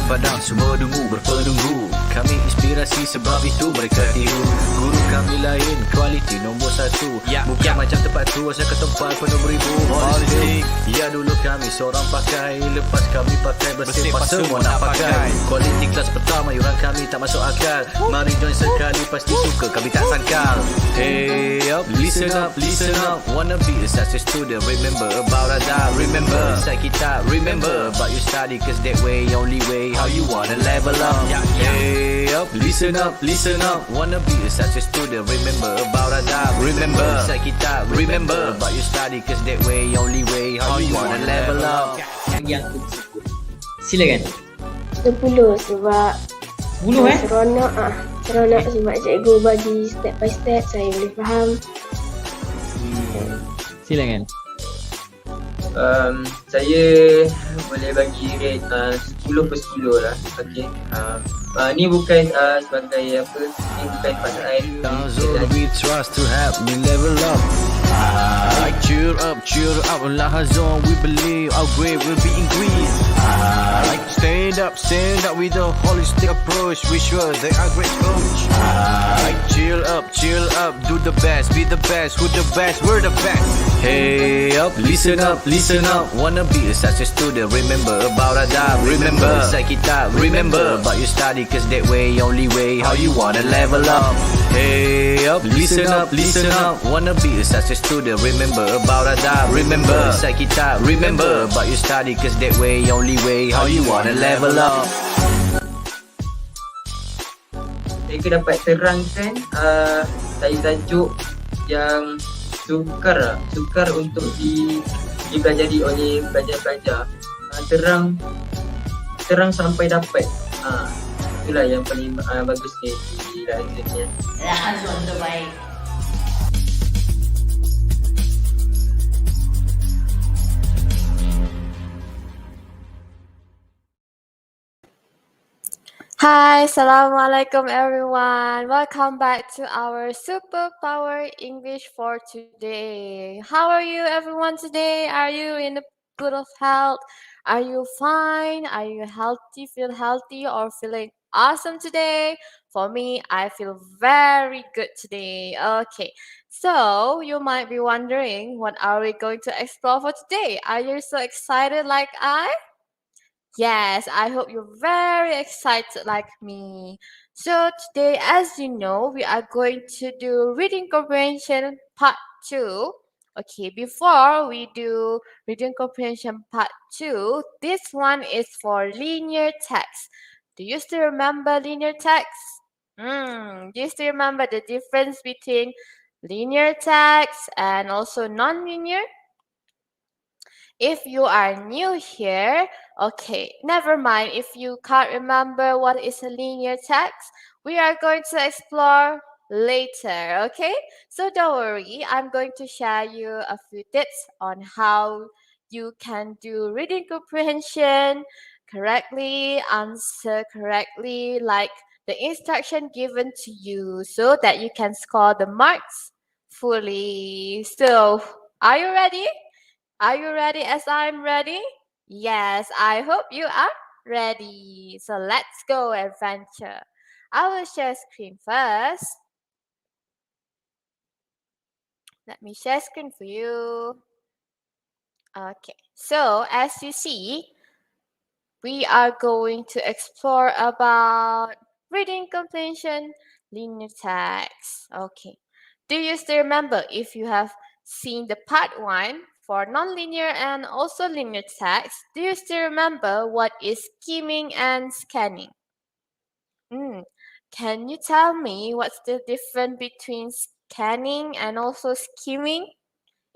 padang semua dungu berpenunggu. Kami inspirasi sebab itu mereka tiru. Guru kami lain, kualiti nombor 1. Bukan macam tempat tu asal ke tempat penuh beribu politik. Ya dulu kami seorang pakai, lepas kami pakai bersih pas semua nak pakai. Kualiti kelas pertama yuran kami tak masuk akal. Mari join sekali pasti suka kami tak sangkal. Hey up, listen up, listen up. Wanna be a success student, remember about adab. Remember inside kita, remember about you study, cause that way only way how you wanna level up. Hey up, listen up, listen up. Wanna be a success student, remember about adab. Remember inside kita, remember about you study, cause that way only way how you wanna level up. Yang tersebut. Silakan. 10 sebab 10 seronok sebab cikgu bagi step by step, saya boleh faham. Silakan. Saya boleh bagi rate 10 per 10 lah. Okay. Ni bukan sebagai apa, ni bukan pasal Zone we trust to help me level up. Cheer up, Lahazon, we believe our grade will be increased. Stand up with a holistic approach. We sure they are great coach. Chill up, do the best, be the best, who the best, we're the best. Hey up, listen up, wanna be a success student, remember about adab. Remember inside kita, remember about you study, cause that way only way how you wanna level up. Hey up, listen up, wanna be a success student, remember about adab. Remember inside kita, remember about you study, cause that way only way how you wanna level up. Mereka dapat terangkan tajuk yang sukar untuk dipelajari oleh pelajar-pelajar. Terang sampai dapat. Itulah yang paling bagus di Lahazon. Lahazon terbaik. Hi, Assalamualaikum everyone. Welcome back to our Superpower English for today. How are you everyone today? Are you in a good of health? Are you fine? Are you healthy, feel healthy or feeling awesome today? For me, I feel very good today. Okay, so you might be wondering, what are we going to explore for today? Are you so excited like I? Yes, I hope you're very excited like me. So today, as you know, we are going to do Reading Comprehension Part 2. Okay, before we do Reading Comprehension Part 2, this one is for linear text. Do you still remember linear text? Do you still remember the difference between linear text and also non-linear? If you are new here, okay, never mind if you can't remember what is a linear text. We are going to explore later, okay? So don't worry, I'm going to share you a few tips on how you can do reading comprehension correctly, answer correctly, like the instruction given to you, so that you can score the marks fully. So, are you ready? Are you ready as I'm ready? Yes, I hope you are ready. So let's go adventure. I will share screen first. Let me share screen for you. Okay, so as you see, we are going to explore about reading comprehension linear text. Okay, do you still remember if you have seen the part 1 for nonlinear and also linear text? Do you still remember what is skimming and scanning? Can you tell me what's the difference between scanning and also skimming?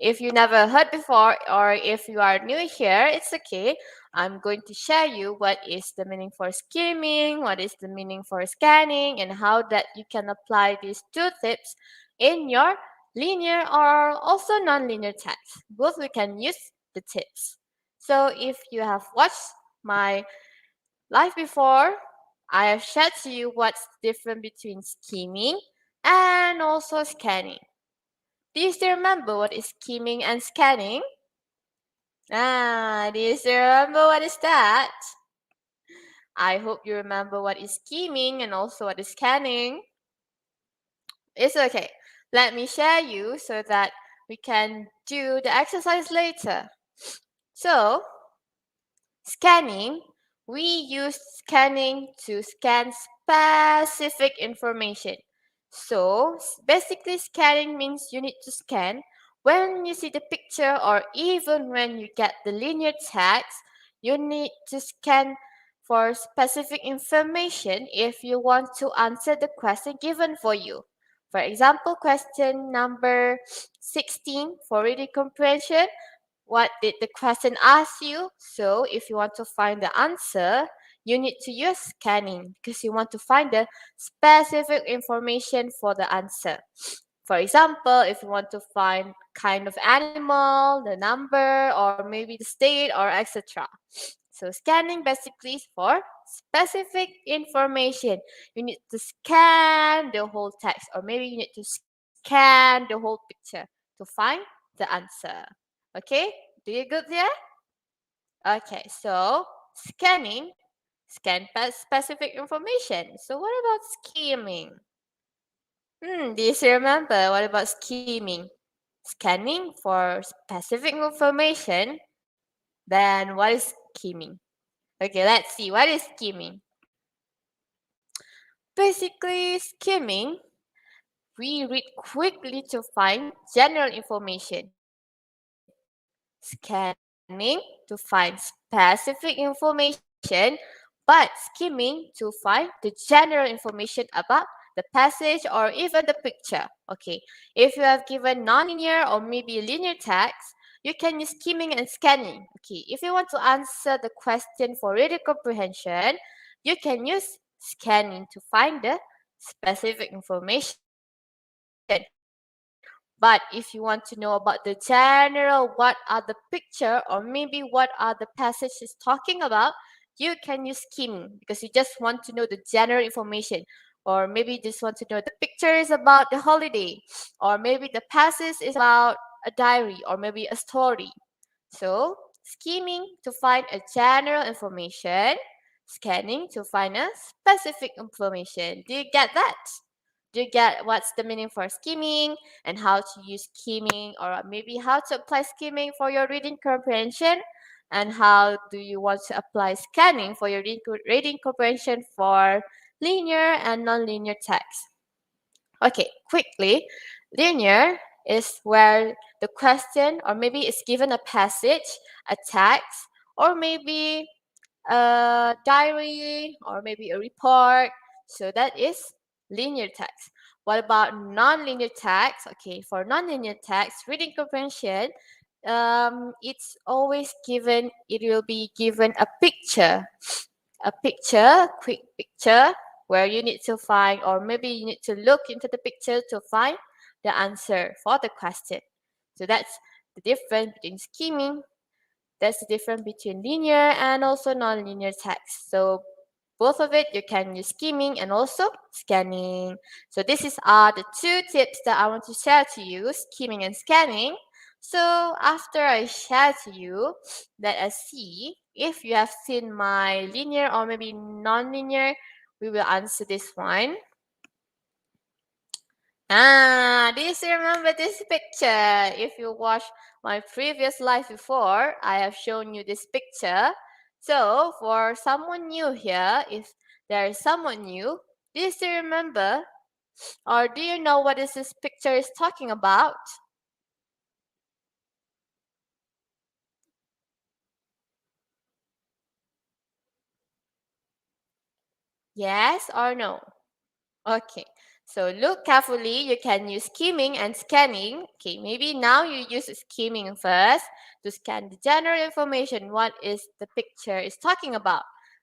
If you never heard before or if you are new here, it's okay. I'm going to share you what is the meaning for skimming, what is the meaning for scanning, and how that you can apply these two tips in your linear or also non-linear text. Both we can use the tips. So if you have watched my live before, I have shared to you what's different between skimming and also scanning. Do you still remember what is skimming and scanning? Do you still remember what is that? I hope you remember what is scheming and also what is scanning. It's okay. Let me share you so that we can do the exercise later. So, scanning, we use scanning to scan specific information. So, basically, scanning means you need to scan when you see the picture or even when you get the linear text, you need to scan for specific information if you want to answer the question given for you. For example, question number 16 for reading comprehension. What did the question ask you? So if you want to find the answer, you need to use scanning because you want to find the specific information for the answer. For example, if you want to find kind of animal, the number, or maybe the state, or etc. So scanning basically is for specific information. You need to scan the whole text, or maybe you need to scan the whole picture to find the answer. Okay, do you good there? Okay, so scanning, scan specific information. So what about scheming? Do you still remember what about scheming? Scanning for specific information. Then what is scheming? Okay, let's see. What is scheming? Basically, skimming, we read quickly to find general information. Scanning to find specific information, but skimming to find the general information about the passage or even the picture. Okay, if you have given non-linear or maybe linear text, you can use skimming and scanning. Okay, if you want to answer the question for reading comprehension, you can use scanning to find the specific information. But if you want to know about the general, what are the picture or maybe what are the passages talking about, you can use skimming because you just want to know the general information. Or maybe you just want to know the picture is about the holiday, or maybe the passage is about a diary or maybe a story. So, skimming to find a general information, scanning to find a specific information. Do you get that? Do you get what's the meaning for skimming and how to use skimming or maybe how to apply skimming for your reading comprehension? And how do you want to apply scanning for your reading comprehension for linear and non-linear text? Okay, quickly, linear is where the question or maybe it's given a passage, a text, or maybe a diary or maybe a report. So that is linear text. What about non-linear text? Okay, for non-linear text, reading comprehension, it's always given, it will be given a picture, quick picture, where you need to find, or maybe you need to look into the picture to find the answer for the question. So that's the difference between skimming. That's the difference between linear and also non-linear text. So both of it, you can use skimming and also scanning. So this is the two tips that I want to share to you, skimming and scanning. So after I share to you, let us see if you have seen my linear or maybe non-linear, we will answer this one. Do you still remember this picture? If you watched my previous live before, I have shown you this picture. So for someone new here, if there is someone new, do you still remember? Or do you know what this picture is talking about? Yes or no? Okay, so look carefully. You can use skimming and scanning. Okay, maybe now you use skimming first to scan the general information. What is the picture is talking about?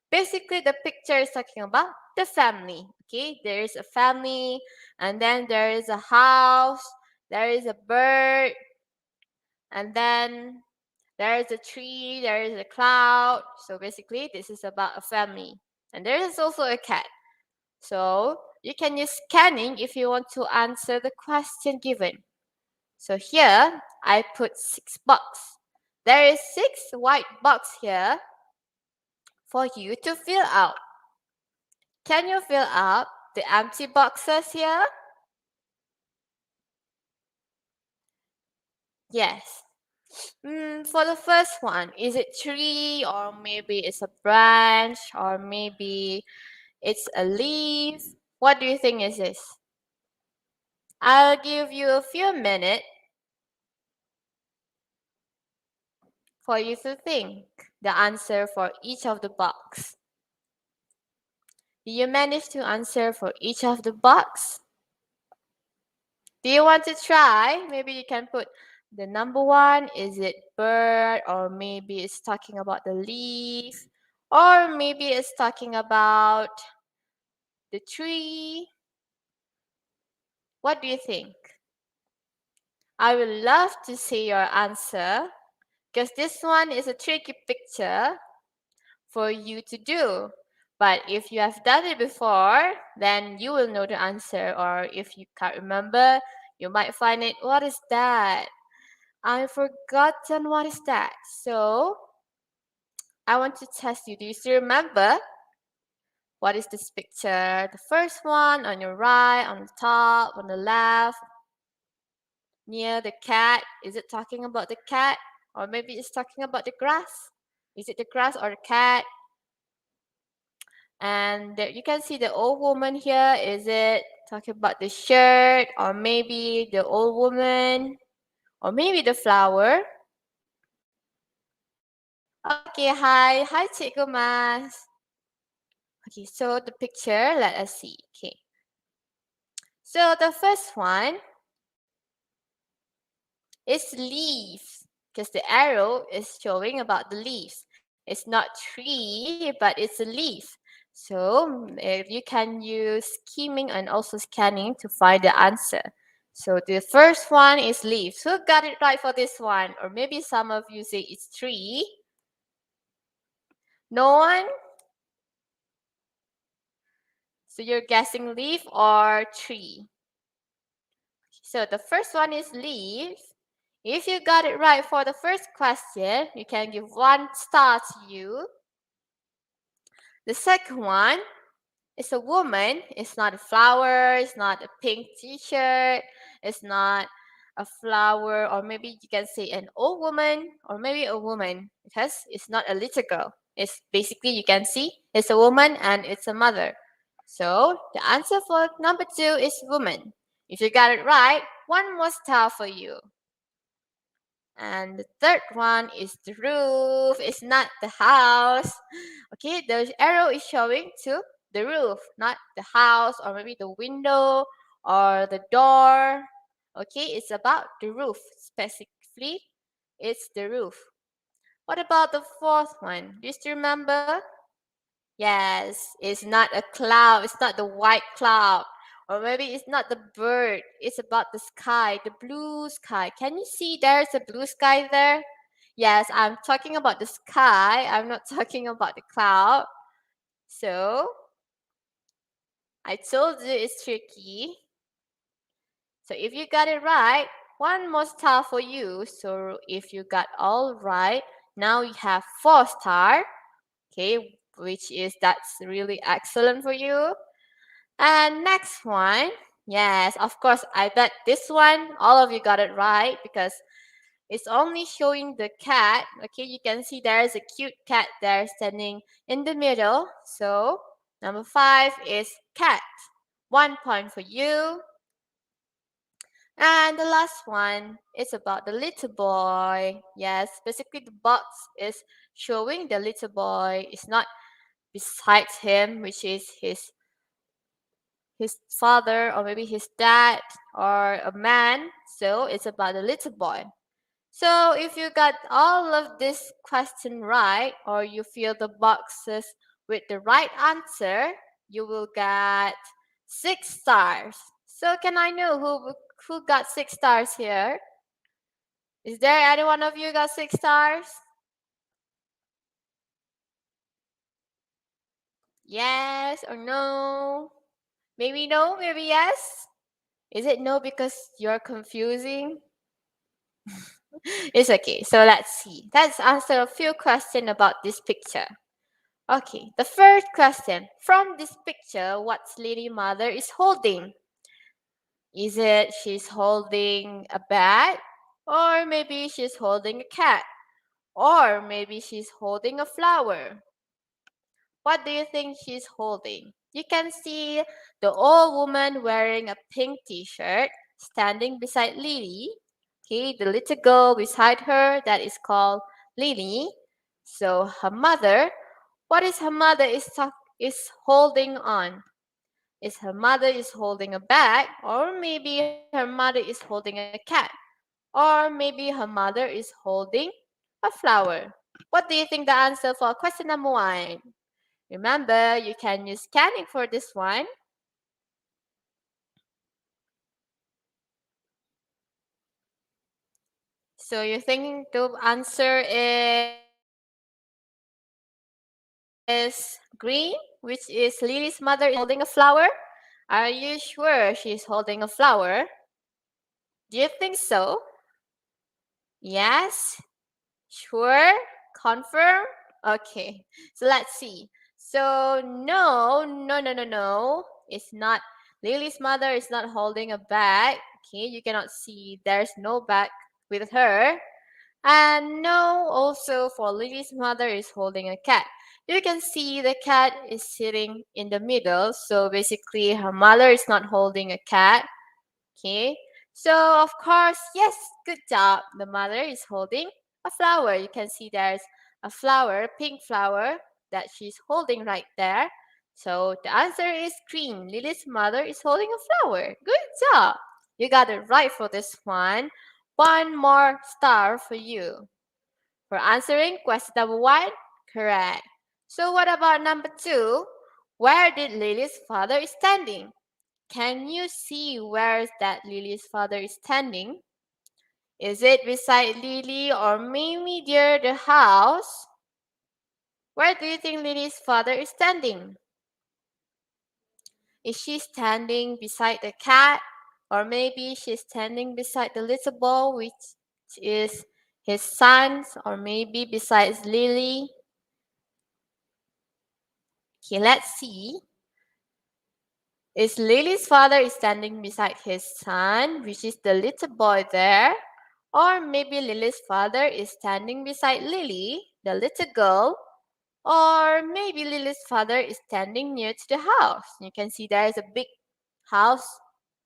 Basically, the picture is talking about the family. Okay, there is a family, and then there is a house, there is a bird, and then there is a tree, there is a cloud. So basically, this is about a family. And there is also a cat. So you can use scanning if you want to answer the question given. So here I put 6 boxes. There is 6 white boxes here for you to fill out. Can you fill up the empty boxes here? Yes. For the first one, is it tree or maybe it's a branch or maybe it's a leaf? What do you think is this? I'll give you a few minutes for you to think the answer for each of the box. Do you manage to answer for each of the box? Do you want to try? Maybe you can put the number one, is it bird, or maybe it's talking about the leaf, or maybe it's talking about the tree. What do you think? I would love to see your answer because this one is a tricky picture for you to do. But if you have done it before, then you will know the answer. Or if you can't remember, you might find it, what is that? I've forgotten what is that. So I want to test you. Do you still remember? What is this picture? The first one on your right, on the top, on the left, near the cat. Is it talking about the cat? Or maybe it's talking about the grass? Is it the grass or the cat? And there you can see the old woman here. Is it talking about the shirt or maybe the old woman or maybe the flower? Okay, hi Cikgu Mas. Okay, so the picture, let us see. Okay. So the first one is leaves because the arrow is showing about the leaves. It's not tree, but it's a leaf. So you can use skimming and also scanning to find the answer. So the first one is leaves. Who got it right for this one? Or maybe some of you say it's tree. No one? So you're guessing leaf or tree? So the first one is leaf. If you got it right for the first question, you can give 1 star to you. The second one is a woman. It's not a flower. It's not a pink t-shirt. It's not a flower, or maybe you can say an old woman or maybe a woman because it's not a little girl. It's basically, you can see it's a woman and it's a mother. So the answer for number 2 is woman. If you got it right, 1 more star for you. And the third one is the roof. It's not the house. Okay, the arrow is showing to the roof, not the house or maybe the window or the door. Okay, it's about the roof. Specifically, it's the roof. What about the fourth one? Do you still remember? Yes, it's not a cloud. It's not the white cloud. Or maybe it's not the bird. It's about the sky, the blue sky. Can you see there's a blue sky there? Yes, I'm talking about the sky. I'm not talking about the cloud. So, I told you it's tricky. So, if you got it right, 1 more star for you. So, if you got all right, now you have 4 star. Okay, which is that's really excellent for you. And next one, yes, of course, I bet this one, all of you got it right because it's only showing the cat. Okay, you can see there's a cute cat there standing in the middle. So number 5 is cat. 1 point for you. And the last one is about the little boy. Yes, basically the box is showing the little boy. It's not beside him, which is his father or maybe his dad or a man. So it's about a little boy. So if you got all of this question right or you fill the boxes with the right answer, you will get 6 stars. So can I know who got 6 stars here? Is there any one of you got 6 stars? Yes or no? Maybe no, maybe yes. Is it no because you're confusing? It's okay. So let's see. Let's answer a few questions about this picture. Okay, the first question. From this picture, what's Lily mother is holding? Is it she's holding a bag? Or maybe she's holding a cat? Or maybe she's holding a flower? What do you think she's holding? You can see the old woman wearing a pink t-shirt standing beside Lily. Okay, the little girl beside her that is called Lily. So her mother, what is her mother is holding on? Is her mother is holding a bag, or maybe her mother is holding a cat, or maybe her mother is holding a flower? What do you think the answer for question number 1? Remember, you can use scanning for this one. So you think the answer is green, which is Lily's mother is holding a flower. Are you sure she's holding a flower? Do you think so? Yes? Sure? Confirm? Okay. So let's see. So no. It's not. Lily's mother is not holding a bag. Okay, you cannot see. There's no bag with her. And no, also for Lily's mother is holding a cat. You can see the cat is sitting in the middle. So basically, her mother is not holding a cat. Okay. So of course, yes, good job. The mother is holding a flower. You can see there's a flower, a pink flower that she's holding right there. So the answer is green. Lily's mother is holding a flower. Good job. You got it right for this one. One more star for you. For answering question number 1, correct. So what about number 2? Where did Lily's father is standing? Can you see where that Lily's father is standing? Is it beside Lily or maybe near the house? Where do you think Lily's father is standing? Is she standing beside the cat? Or maybe she's standing beside the little boy, which is his son, or maybe besides Lily? Okay, let's see. Is Lily's father is standing beside his son, which is the little boy there? Or maybe Lily's father is standing beside Lily, the little girl. Or maybe Lily's father is standing near to the house. You can see there is a big house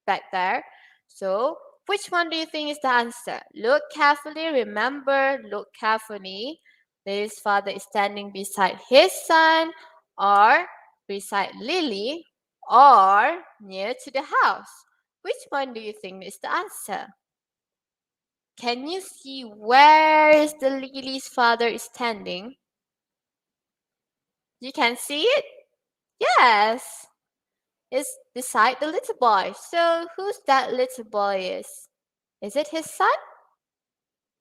back there. So, which one do you think is the answer? Look carefully, remember, look carefully. Lily's father is standing beside his son, or beside Lily, or near to the house. Which one do you think is the answer? Can you see where is the Lily's father is standing? You can see it? Yes. It's beside the little boy. So who's that little boy is? Is it his son?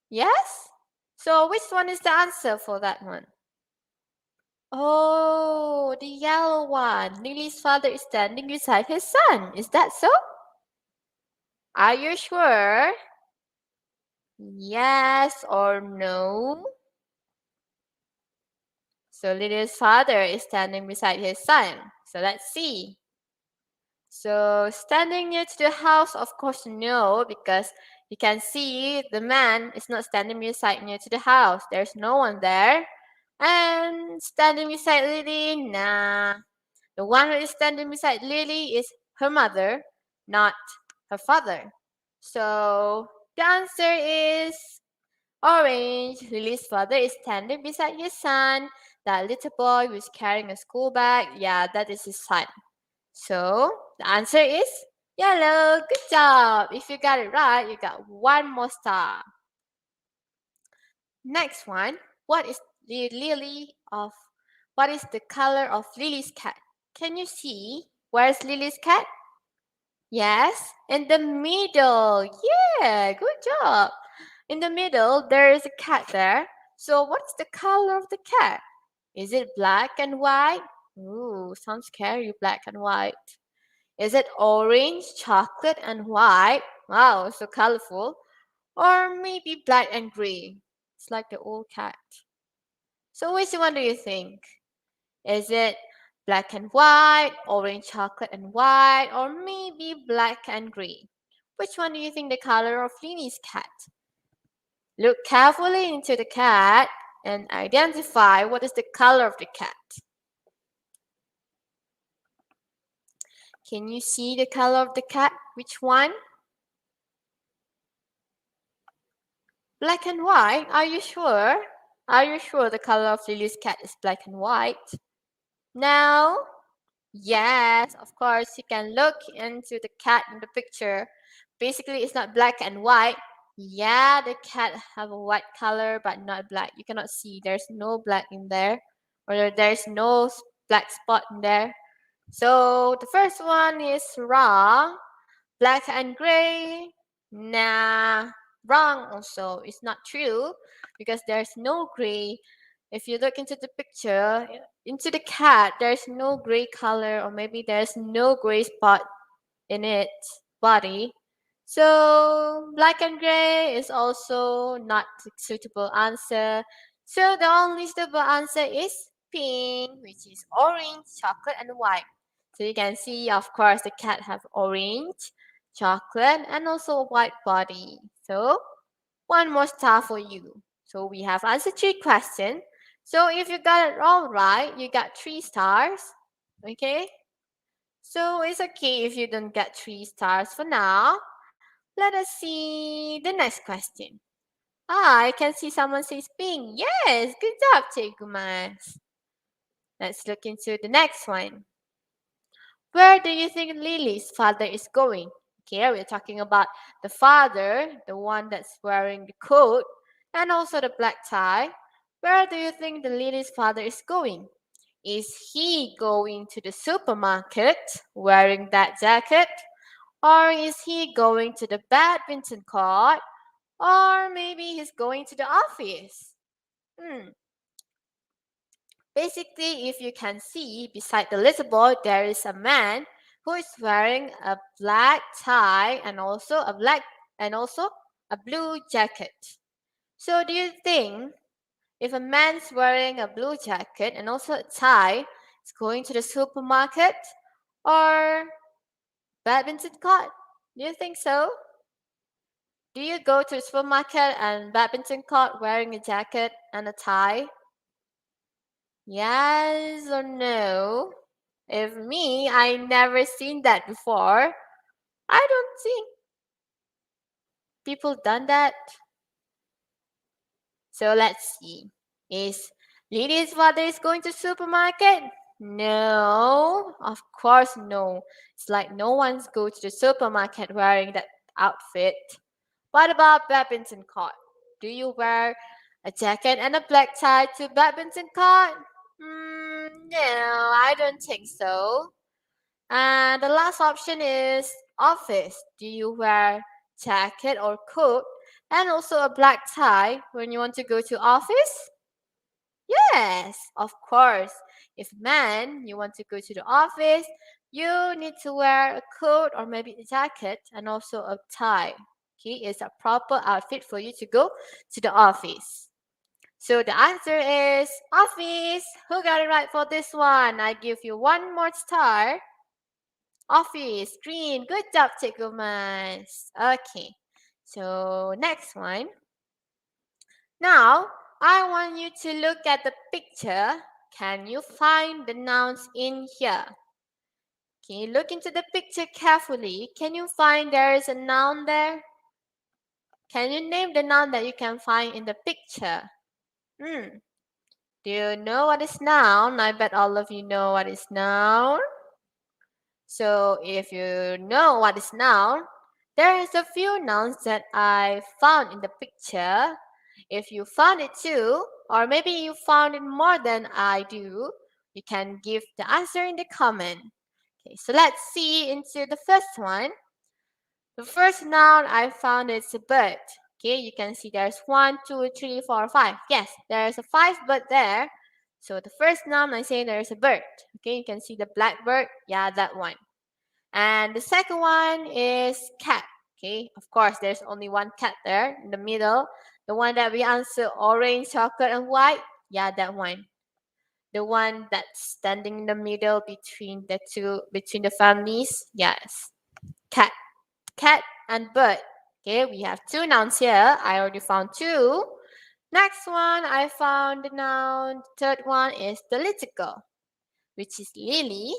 Yes? So which one is the answer for that one? Oh, the yellow one. Lily's father is standing beside his son. Is that so? Are you sure? Yes or no? So Lily's father is standing beside his son. So let's see. So standing near to the house, of course, no, because you can see the man is not standing beside near to the house. There's no one there. And standing beside Lily, nah. The one who is standing beside Lily is her mother, not her father. So the answer is orange. Lily's father is standing beside his son. That little boy who is carrying a school bag, yeah, that is his son. So the answer is yellow. Good job. If you got it right, you got one more star. Next one. What is what is the color of Lily's cat? Can you see where's Lily's cat? Yes, in the middle. Yeah, good job. In the middle, there is a cat there. So what's the color of the cat? Is it black and white? Ooh, sounds scary, black and white. Is it orange, chocolate, and white? Wow, so colorful. Or maybe black and gray. It's like the old cat. So which one do you think? Is it black and white, orange, chocolate and white, or maybe black and gray? Which one do you think the color of Lily's cat? Look carefully into the cat and identify what is the color of the cat. Can you see the color of the cat? Which one? Black and white? Are you sure? Are you sure the color of Lily's cat is black and white? No? Yes, of course, you can look into the cat in the picture. Basically, it's not black and white. Yeah, the cat have a white color, but not black. You cannot see. There's no black in there, or there's no black spot in there. So the first one is wrong. Black and gray. Nah, wrong also. It's not true because there's no gray. If you look into the picture, into the cat, there's no gray color, or maybe there's no gray spot in its body. So black and gray is also not a suitable answer. So the only suitable answer is pink, which is orange, chocolate, and white. So you can see, of course, the cat have orange, chocolate, and also a white body. So one more star for you. So we have answered 3 questions. So if you got it all right, you got 3 stars. Okay? So it's okay if you don't get 3 stars for now. Let us see the next question. I can see someone says pink. Yes, good job, Cikgu Mas. Let's look into the next one. Where do you think Lily's father is going? Okay, we're talking about the father, the one that's wearing the coat, and also the black tie. Where do you think the Lily's father is going? Is he going to the supermarket wearing that jacket? Or is he going to the badminton court? Or maybe he's going to the office? Basically, if you can see, beside the little boy, there is a man who is wearing a black tie and also a blue jacket. So do you think if a man's wearing a blue jacket and also a tie is going to the supermarket or badminton court? Do you think so? Do you go to the supermarket and badminton court wearing a jacket and a tie? Yes or no? If me, I never seen that before. I don't think people done that. So let's see. Is Lily's father is going to supermarket? No, of course no. It's like no one's go to the supermarket wearing that outfit. What about badminton court? Do you wear a jacket and a black tie to badminton court? No, I don't think so. And the last option is office. Do you wear jacket or coat and also a black tie when you want to go to office? Yes, of course. If man, you want to go to the office, you need to wear a coat or maybe a jacket and also a tie. Okay, it's a proper outfit for you to go to the office. So the answer is office. Who got it right for this one? I give you one more star. Office, green. Good job, Cikgu Mas. Okay, so next one. Now, I want you to look at the picture. Can you find the nouns in here? Okay, look into the picture carefully. Can you find there is a noun there? Can you name the noun that you can find in the picture? Do you know what is noun? I bet all of you know what is noun. So if you know what is noun, there is a few nouns that I found in the picture. If you found it too, or maybe you found it more than I do, you can give the answer in the comment. Okay, so let's see into the first one. The first noun I found is a bird. Okay, you can see there's 1, 2, 3, 4, 5. Yes, there's a 5 bird there. So the first noun I say there's a bird. Okay, you can see the blackbird. Yeah, that one. And the second one is cat. Okay, of course, there's only one cat there in the middle. The one that we answer orange, chocolate, and white. Yeah, that one. The one that's standing in the middle between the families. Yes. Cat. Cat and bird. Okay, we have two nouns here. I already found two. Next one, I found the noun. Third one is the little girl, which is Lily.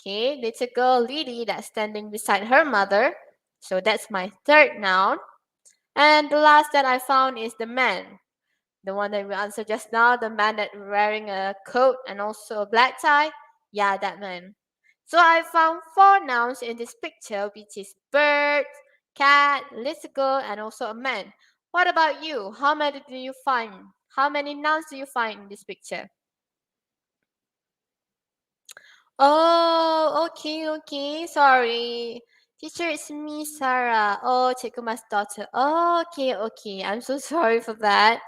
Okay, little girl Lily that's standing beside her mother. So that's my third noun. And the last that I found is the man. The one that we answered just now, the man that wearing a coat and also a black tie. Yeah, that man. So I found four nouns in this picture, which is bird, cat, little girl, and also a man. What about you? How many do you find? How many nouns do you find in this picture? Oh, okay, okay. Sorry. Teacher, it's me, Sarah. Oh, Cikgu Mas daughter. Oh, okay, okay. I'm so sorry for that.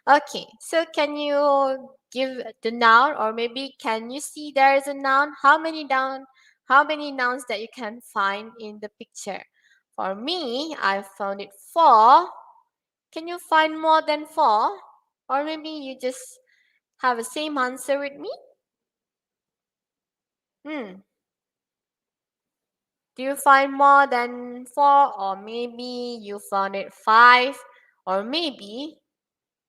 Okay, so can you give the noun, or maybe can you see there is a noun? How many nouns that you can find in the picture? For me, I found it four. Can you find more than four? Or maybe you just have the same answer with me? Hmm. Do you find more than four, or maybe you found it five, or maybe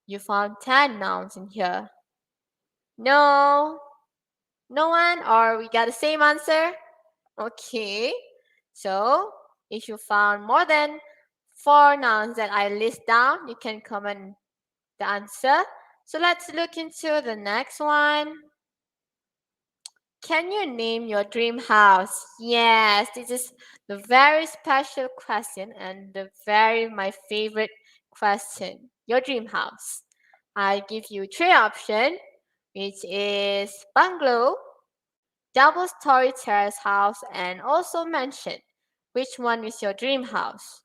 you found 10 nouns in here? No, no one, or we got the same answer? Okay, so if you found more than four nouns that I list down, you can comment the answer. So let's look into the next one. Can you name your dream house? Yes, this is the very special question and my favorite question. Your dream house. I give you three options, which is bungalow, double story terrace house, and also mansion. Which one is your dream house?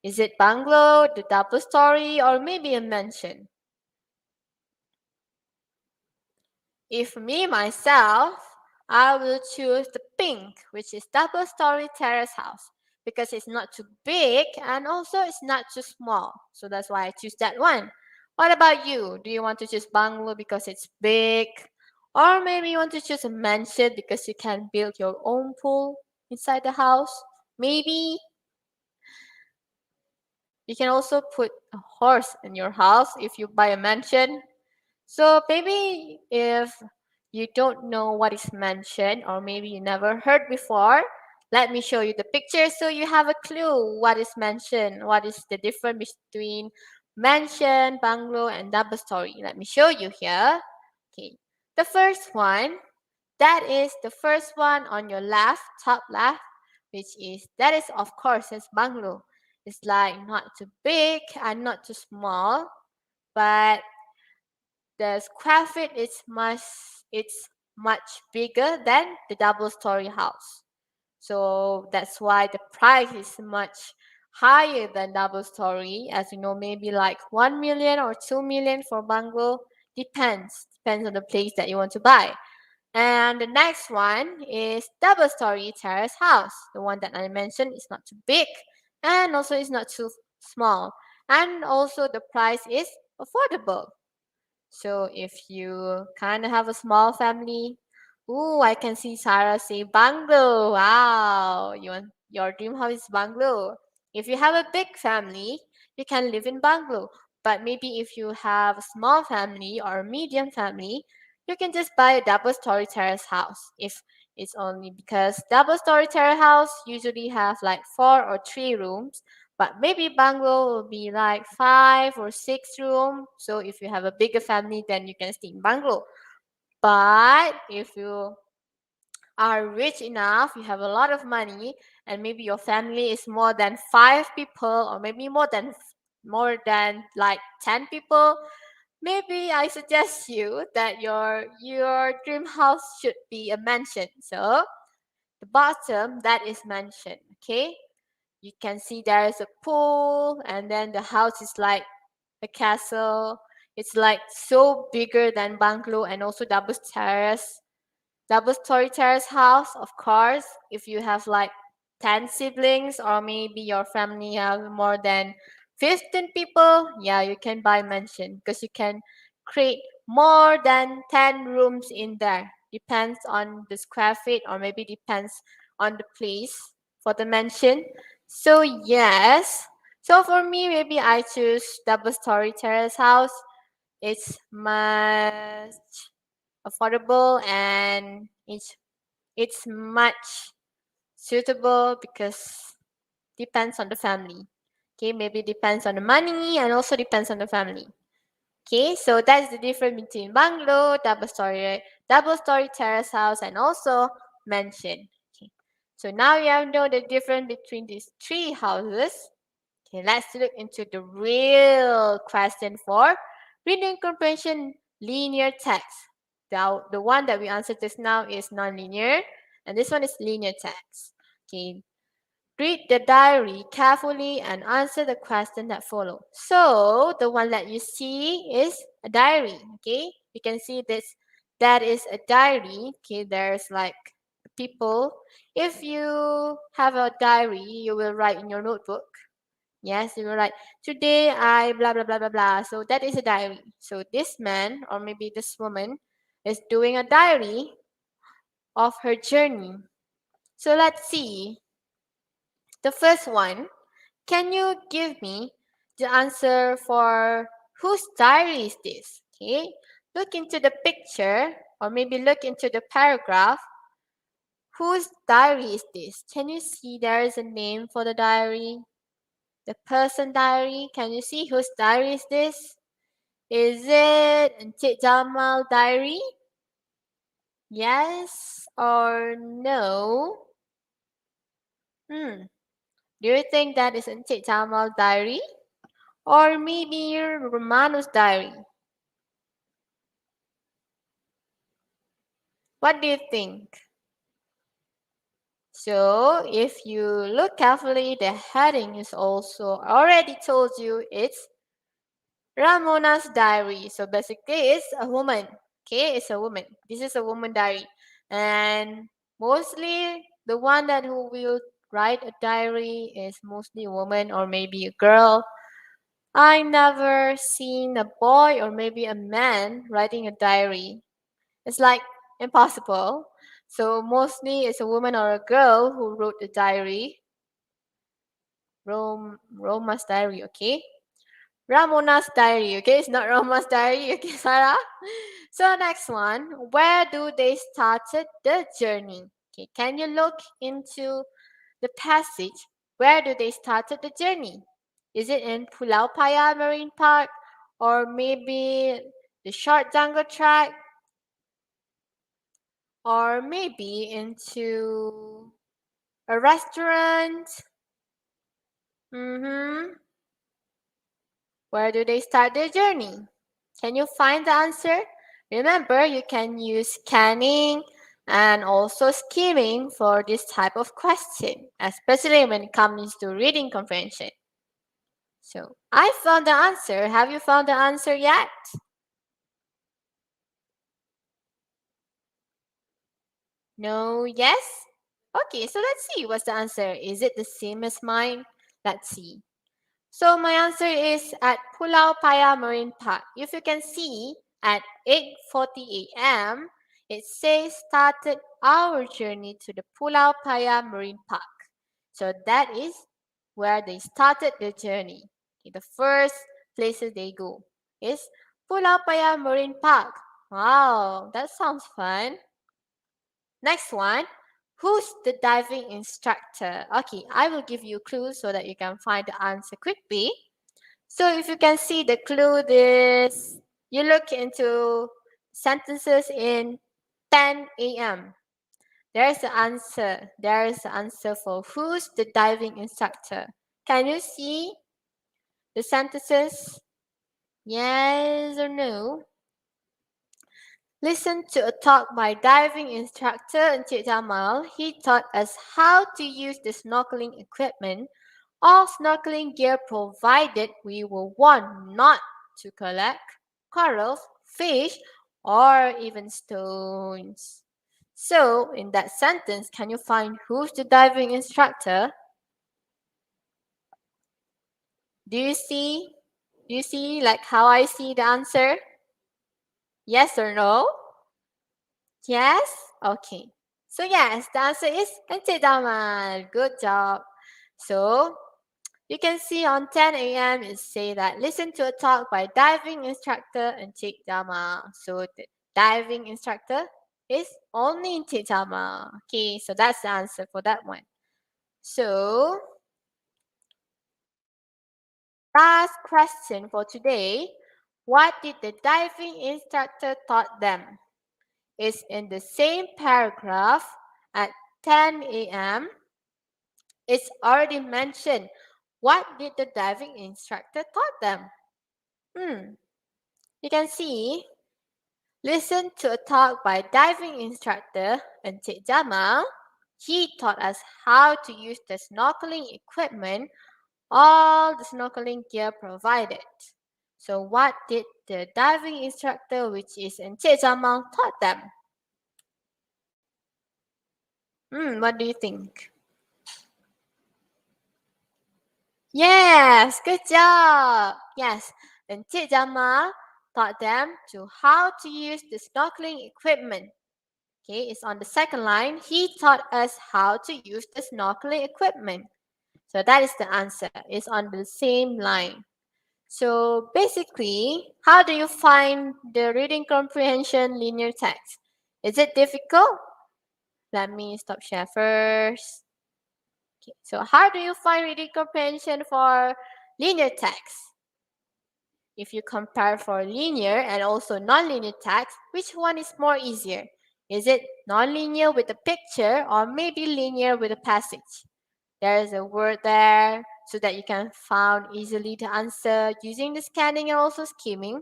Is it bungalow, the double story, or maybe a mansion? If me myself, I will choose the pink, which is double story terrace house, because it's not too big and also it's not too small. So that's why I choose that one. What about you? Do you want to choose bungalow because it's big? Or maybe you want to choose a mansion because you can build your own pool inside the house? Maybe you can also put a horse in your house if you buy a mansion. So maybe if you don't know what is mentioned, or maybe you never heard before, let me show you the picture so you have a clue what is mentioned, what is the difference between mansion, bungalow, and double story. Let me show you here. Okay, the first one, that is the first one on your left, top left, that is of course is bungalow. It's like not too big and not too small, but the square feet is much bigger than the double story house. So that's why the price is much higher than double story. As you know, maybe like 1 million or 2 million for bungalow. Depends on the place that you want to buy. And the next one is double story terrace house. The one that I mentioned is not too big and also is not too small. And also the price is affordable. So if you kind of have a small family, ooh, I can see Sarah say bungalow. Wow, your dream house is bungalow. If you have a big family, you can live in bungalow. But maybe if you have a small family or a medium family, you can just buy a double story terrace house. If it's only because double story terrace house usually have like 4 or 3 rooms, but maybe bungalow will be like 5 or 6 room. So if you have a bigger family, then you can stay in bungalow. But if you are rich enough, you have a lot of money, and maybe your family is more than 5 people, or maybe more than like 10 people, maybe I suggest you that your dream house should be a mansion. So the bottom that is mansion. Okay, you can see there is a pool, and then the house is like a castle. It's like so bigger than bungalow and also double story terrace house. Of course, if you have like 10 siblings, or maybe your family have more than 15 people, yeah, you can buy mansion because you can create more than 10 rooms in there. Depends on the square feet or maybe depends on the place for the mansion. So yes. So for me, maybe I choose double-story terrace house. It's much affordable and it's much suitable because depends on the family. Okay, maybe depends on the money and also depends on the family. Okay, so that's the difference between bungalow, double story terrace house, and also mansion. Okay, so now you have know the difference between these three houses. Okay, let's look into the real question for reading comprehension linear text. The one that we answered just now is non-linear, and this one is linear text. Okay, read the diary carefully and answer the question that follow. So the one that you see is a diary. Okay, you can see this. That is a diary. Okay, there's like people. If you have a diary, you will write in your notebook. Yes, you will write today I blah blah blah blah blah. So that is a diary. So this man or maybe this woman is doing a diary of her journey. So let's see. The first one, can you give me the answer for whose diary is this? Okay, look into the picture or maybe look into the paragraph. Whose diary is this? Can you see there is a name for the diary? The person diary. Can you see whose diary is this? Is it Encik Jamal diary? Yes or no? Do you think that is Encik Jamal diary? Or maybe Romano's diary? What do you think? So if you look carefully, the heading is also already told you it's Ramona's diary. So basically it's a woman. Okay, it's a woman. This is a woman diary. And mostly the one that who will write a diary is mostly a woman or maybe a girl. I never seen a boy or maybe a man writing a diary. It's like impossible. So mostly it's a woman or a girl who wrote the diary. Roma's diary, okay? Ramona's diary, okay? It's not Roma's diary, okay, Sarah? So next one, where do they started the journey? Okay, can you look into the passage? Where do they started the journey? Is it in Pulau Paya Marine Park or maybe the short jungle track or maybe into a restaurant? Where do they start their journey? Can you find the answer? Remember, you can use scanning and also skimming for this type of question, especially when it comes to reading comprehension. So, I found the answer. Have you found the answer yet? No, yes? Okay, so let's see what's the answer. Is it the same as mine? Let's see. So my answer is at Pulau Paya Marine Park. If you can see, at 8:40 a.m., it says started our journey to the Pulau Paya Marine Park. So that is where they started the journey. Okay, the first places they go is Pulau Paya Marine Park. Wow, that sounds fun. Next one, who's the diving instructor? Okay, I will give you clues so that you can find the answer quickly. So if you can see the clue this, you look into sentences in 10 a.m. There's the answer. There is the answer for who's the diving instructor. Can you see the sentences? Yes or no? Listen to a talk by diving instructor Encik Jamal. He taught us how to use the snorkeling equipment or snorkeling gear provided we were warned not to collect corals, fish, or even stones. So, in that sentence, can you find who's the diving instructor? Do you see? Do you see like how I see the answer? Yes or no? Yes? Okay. So yes, the answer is Encik Jamal. Good job. So you can see on 10 a.m. it say that listen to a talk by diving instructor Encik Jamal. So the diving instructor is only Encik Jamal. Okay, so that's the answer for that one. So last question for today. What did the diving instructor taught them? It's in the same paragraph at 10 a.m. It's already mentioned. What did the diving instructor taught them? You can see, listen to a talk by diving instructor Encik Jamal. He taught us how to use the snorkeling equipment, all the snorkeling gear provided. So what did the diving instructor, which is Encik Jamal, taught them? What do you think? Yes, good job. Yes, Encik Jamal taught them to how to use the snorkeling equipment. Okay, it's on the second line. He taught us how to use the snorkeling equipment. So that is the answer. It's on the same line. So basically, how do you find the reading comprehension linear text? Is it difficult? Let me stop share first. Okay, so how do you find reading comprehension for linear text? If you compare for linear and also non-linear text, which one is more easier? Is it non-linear with a picture or maybe linear with a passage? There is a word there so that you can find easily the answer using the scanning and also skimming.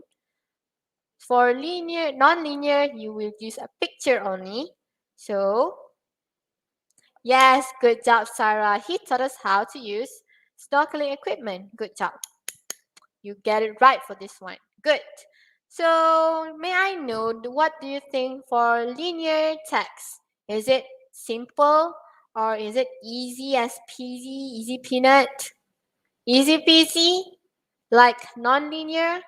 For linear, non-linear, you will use a picture only. So, yes, good job, Sarah. He taught us how to use snorkeling equipment. Good job. You get it right for this one. Good. So, may I know what do you think for linear text? Is it simple or is it easy as peasy, easy peanut? Easy peasy, like non-linear,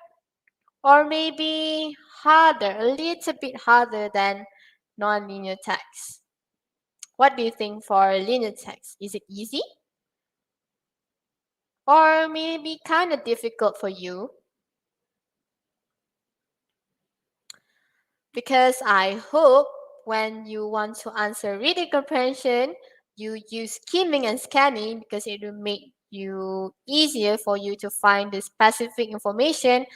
or maybe harder, a little bit harder than non-linear text? What do you think for linear text? Is it easy? Or maybe kind of difficult for you? Because I hope when you want to answer reading comprehension, you use skimming and scanning because it will make you easier for you to find the specific information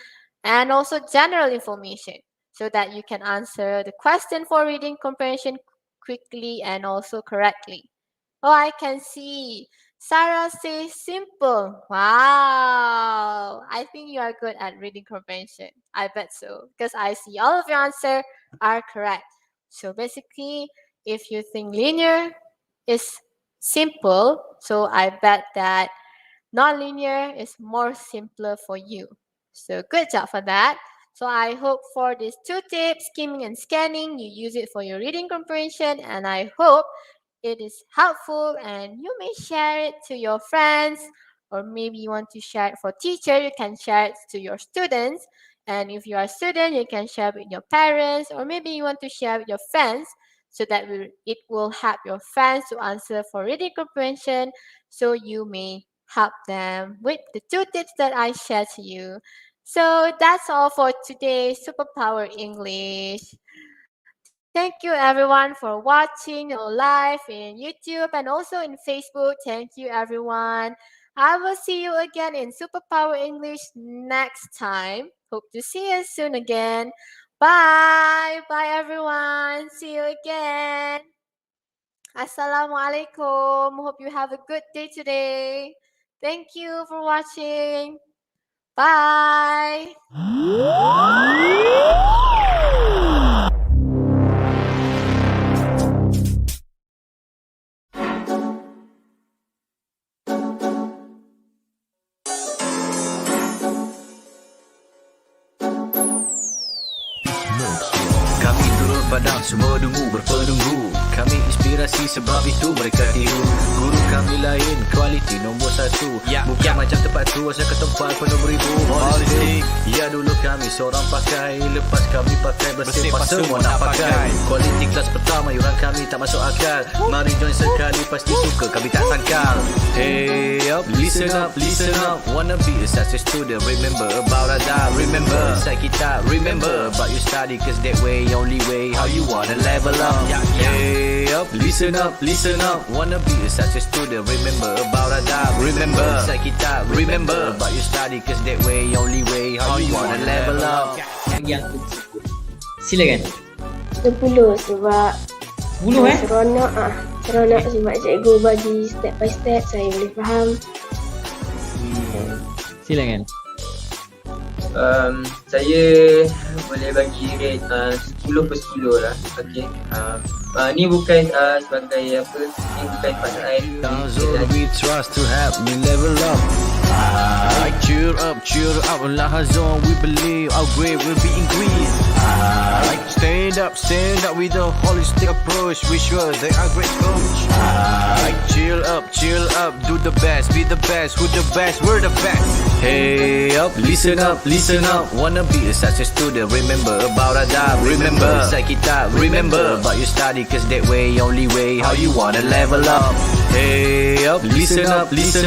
and also general information so that you can answer the question for reading comprehension quickly and also correctly. Oh, I can see. Sarah says simple. Wow. I think you are good at reading comprehension. I bet so. Because I see all of your answers are correct. So basically, if you think linear is simple, so I bet that non-linear is more simpler for you. So good job for that. So I hope for these two tips, skimming and scanning, you use it for your reading comprehension, and I hope it is helpful and you may share it to your friends, or maybe you want to share it for teacher, you can share it to your students. And if you are a student, you can share it with your parents, or maybe you want to share with your friends so that it will help your friends to answer for reading comprehension, so you may help them with the two tips that I shared to you. So that's all for today, Superpower English. Thank you everyone for watching live in YouTube and also in Facebook. Thank you everyone. I will see you again in Superpower English next time. Hope to see you soon again. Bye. Bye everyone. See you again. Assalamualaikum. Hope you have a good day today. Thank you for watching. Bye. Kami turut padang semua dungu berpenunggu. Kami inspirasi sebab itu mereka tiru. Guru kami lain, kualiti nombor 1. Bukan macam tempat tu asal ke tempat penuh beribu. Holistic. Ya dulu kami seorang pakai, lepas kami pakai bersih pas semua nak pakai. Kualiti kelas pertama yuran kami tak masuk akal. Mari join sekali pasti suka kami tak sangkal. Hey up, listen up, listen up. Wanna be a success student, remember about adab. Remember inside kita, remember about you study, cause that way only way how you wanna level up. Hey up, listen up, listen up. Wanna be a success student, remember about adab. Remember inside kita, remember about you study, cause that way only way how you wanna level up. Bagi aku 10. Silakan. 10 sebab 10 seronok seronok sebab cikgu bagi step by step saya boleh faham. Silakan. Saya boleh bagi rate 10 per 10 lah. Okay. Ni bukan sebagai apa, ni bukan pasangan. Zone we trust to help me level up. Cheer up, Lahazon, we believe our grade will be increased. Stand up with a holistic approach. We sure they are great coach. Chill up, do the best, be the best, who the best, we're the best. Hey up, listen up, wanna be a success student, remember about adab. Remember inside kita, remember about you study, cause that way only way how you wanna level up. Hey up, listen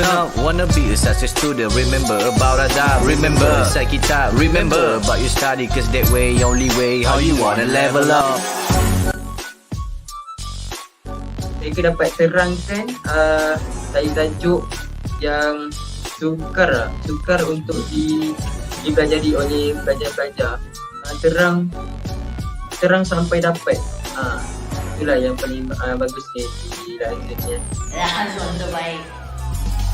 up, wanna be a success student, remember about adab. Remember inside kita, remember about you study, cause that way only way how you wanna level up. Mereka dapat terangkan tajuk yang sukar untuk dipelajari oleh pelajar-pelajar. Terang sampai dapat. Itulah yang paling bagus di dalam ini. Lahazon terbaik.